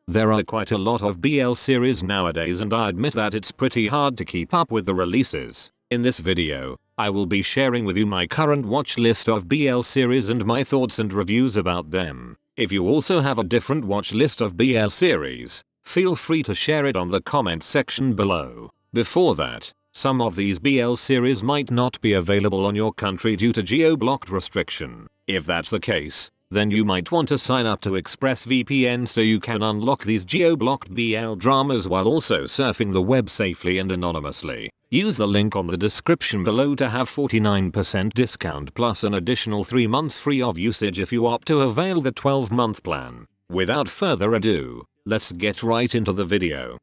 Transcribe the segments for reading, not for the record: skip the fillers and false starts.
There are quite a lot of BL series nowadays and I admit that it's pretty hard to keep up with the releases. In this video, I will be sharing with you my current watch list of BL series and my thoughts and reviews about them. If you also have a different watch list of BL series, feel free to share it on the comment section below. Before that, some of these BL series might not be available on your country due to geo-blocked restriction. If that's the case, then you might want to sign up to ExpressVPN so you can unlock these geo-blocked BL dramas while also surfing the web safely and anonymously. Use the link on the description below to have 49% discount plus an additional 3 months free of usage if you opt to avail the 12-month plan. Without further ado, let's get right into the video.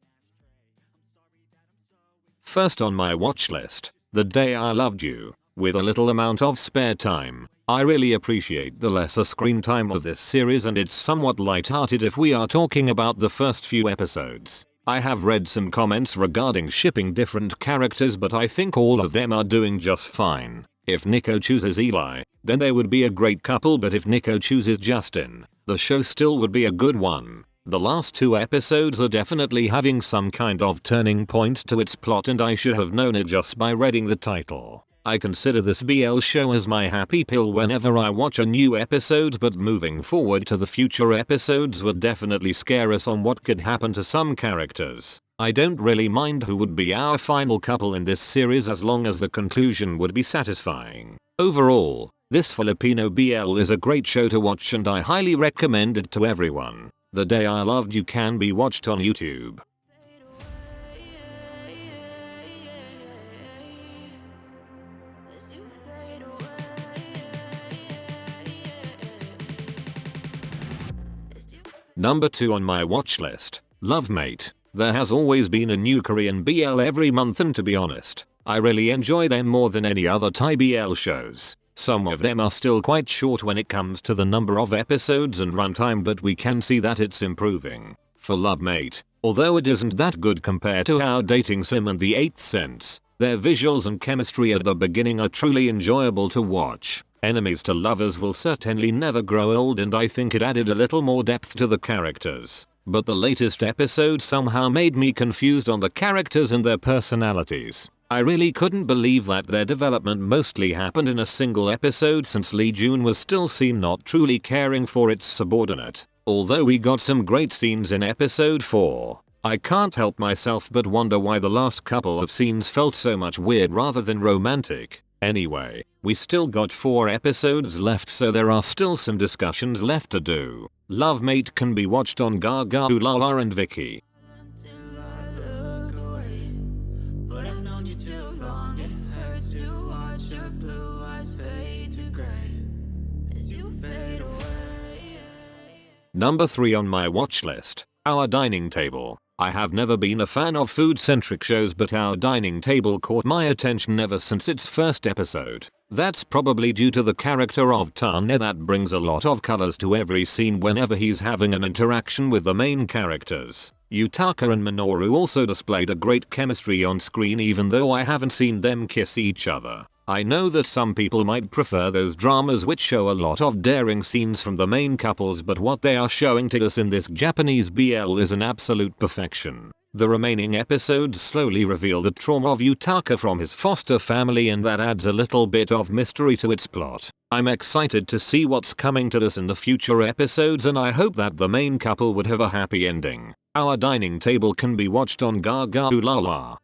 First on my watch list, The Day I Loved You. With a little amount of spare time, I really appreciate the lesser screen time of this series and it's somewhat light-hearted if we are talking about the first few episodes. I have read some comments regarding shipping different characters but I think all of them are doing just fine. If Nico chooses Eli, then they would be a great couple, but if Nico chooses Justin, the show still would be a good one. The last 2 episodes are definitely having some kind of turning point to its plot and I should have known it just by reading the title. I consider this BL show as my happy pill whenever I watch a new episode, but moving forward to the future episodes would definitely scare us on what could happen to some characters. I don't really mind who would be our final couple in this series as long as the conclusion would be satisfying. Overall, this Filipino BL is a great show to watch and I highly recommend it to everyone. The Day I Loved You can be watched on YouTube. Number 2 on my watch list, Love Mate. There has always been a new Korean BL every month and to be honest, I really enjoy them more than any other Thai BL shows. Some of them are still quite short when it comes to the number of episodes and runtime, but we can see that it's improving. For Love Mate, although it isn't that good compared to Our Dating Sim and The 8th Sense, their visuals and chemistry at the beginning are truly enjoyable to watch. Enemies to Lovers will certainly never grow old and I think it added a little more depth to the characters. But the latest episode somehow made me confused on the characters and their personalities. I really couldn't believe that their development mostly happened in a single episode since Lee Jun was still seen not truly caring for its subordinate. Although we got some great scenes in episode 4, I can't help myself but wonder why the last couple of scenes felt so much weird rather than romantic. Anyway, we still got 4 episodes left so there are still some discussions left to do. Love Mate can be watched on Gaga, Lala and Vicky. Number 3 on my watch list, Our Dining Table. I have never been a fan of food-centric shows but Our Dining Table caught my attention ever since its first episode. That's probably due to the character of Tane that brings a lot of colors to every scene whenever he's having an interaction with the main characters. Yutaka and Minoru also displayed a great chemistry on screen even though I haven't seen them kiss each other. I know that some people might prefer those dramas which show a lot of daring scenes from the main couples, but what they are showing to us in this Japanese BL is an absolute perfection. The remaining episodes slowly reveal the trauma of Yutaka from his foster family and that adds a little bit of mystery to its plot. I'm excited to see what's coming to this in the future episodes and I hope that the main couple would have a happy ending. Our Dining Table can be watched on Gaga Lala.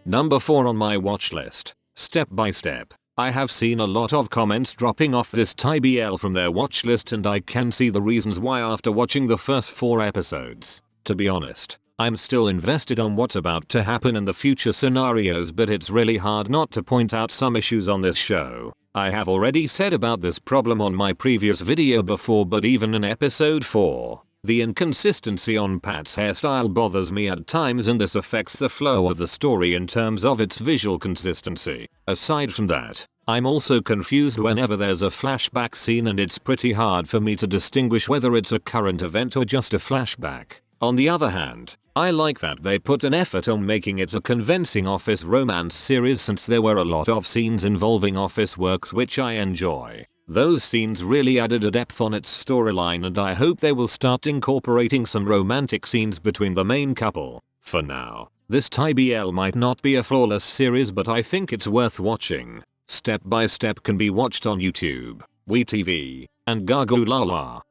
Number 4 on my watch list, Step by Step. I have seen a lot of comments dropping off this Thai BL from their watch list and I can see the reasons why after watching the first 4 episodes. To be honest, I'm still invested on what's about to happen in the future scenarios, but it's really hard not to point out some issues on this show. I have already said about this problem on my previous video before, but even in episode 4, the inconsistency on Pat's hairstyle bothers me at times and this affects the flow of the story in terms of its visual consistency. Aside from that, I'm also confused whenever there's a flashback scene and it's pretty hard for me to distinguish whether it's a current event or just a flashback. On the other hand, I like that they put an effort on making it a convincing office romance series since there were a lot of scenes involving office works which I enjoy. Those scenes really added a depth on its storyline and I hope they will start incorporating some romantic scenes between the main couple. For now, this TBL might not be a flawless series but I think it's worth watching. Step by Step can be watched on YouTube, WeTV, and Gaga.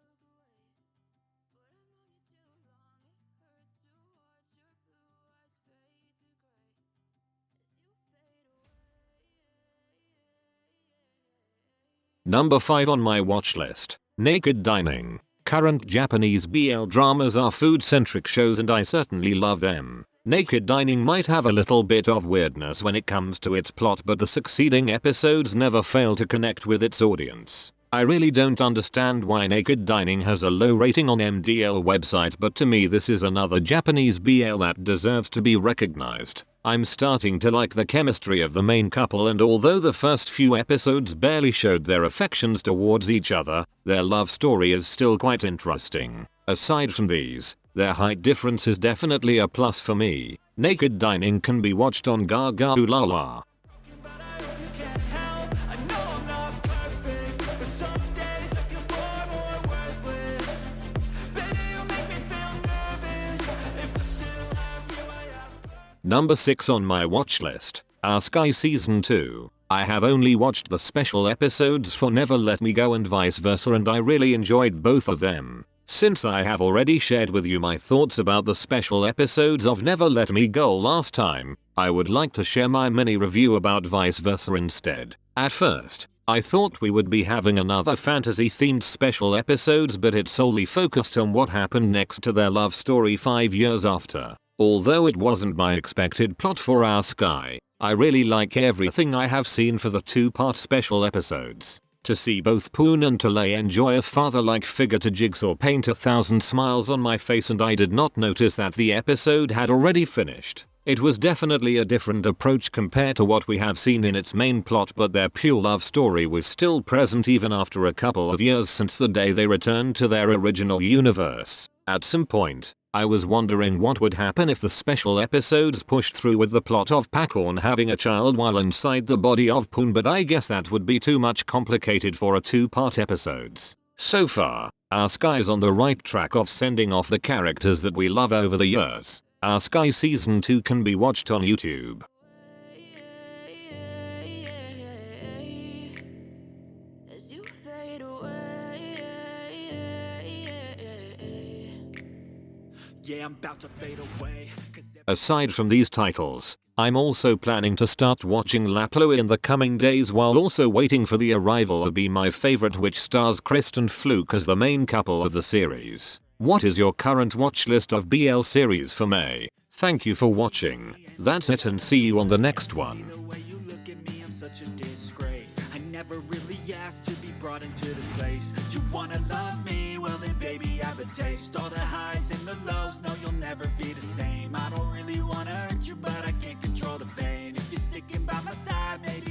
Number 5 on my watch list, Naked Dining. Current Japanese BL dramas are food-centric shows and I certainly love them. Naked Dining might have a little bit of weirdness when it comes to its plot but the succeeding episodes never fail to connect with its audience. I really don't understand why Naked Dining has a low rating on MDL website but to me this is another Japanese BL that deserves to be recognized. I'm starting to like the chemistry of the main couple and although the first few episodes barely showed their affections towards each other, their love story is still quite interesting. Aside from these, their height difference is definitely a plus for me. Naked Dining can be watched on Gaga. Number 6 on my watch list, Sky Season 2. I have only watched the special episodes for Never Let Me Go and Vice Versa and I really enjoyed both of them. Since I have already shared with you my thoughts about the special episodes of Never Let Me Go last time, I would like to share my mini review about Vice Versa instead. At first, I thought we would be having another fantasy themed special episodes but it solely focused on what happened next to their love story 5 years after. Although it wasn't my expected plot for our Sky, I really like everything I have seen for the 2-part special episodes. To see both Poon and Tale enjoy a father-like figure to Jigsaw paint 1,000 smiles on my face and I did not notice that the episode had already finished. It was definitely a different approach compared to what we have seen in its main plot but their pure love story was still present even after a couple of years since the day they returned to their original universe. At some point, I was wondering what would happen if the special episodes pushed through with the plot of Pacorn having a child while inside the body of Poon but I guess that would be too much complicated for a 2-part episodes. So far, our Sky is on the right track of sending off the characters that we love over the years. Our Sky Season 2 can be watched on YouTube. Yeah, I'm about to fade away. Aside from these titles, I'm also planning to start watching Laplo in the coming days while also waiting for the arrival of Be My Favorite which stars Chris and Fluke as the main couple of the series. What is your current watch list of BL series for May? Thank you for watching. That's it and see you on the next one. Never really asked to be brought into this place. You wanna love me? Well then baby I have a taste. All the highs and the lows, no you'll never be the same. I don't really wanna hurt you but I can't control the pain. If you're sticking by my side maybe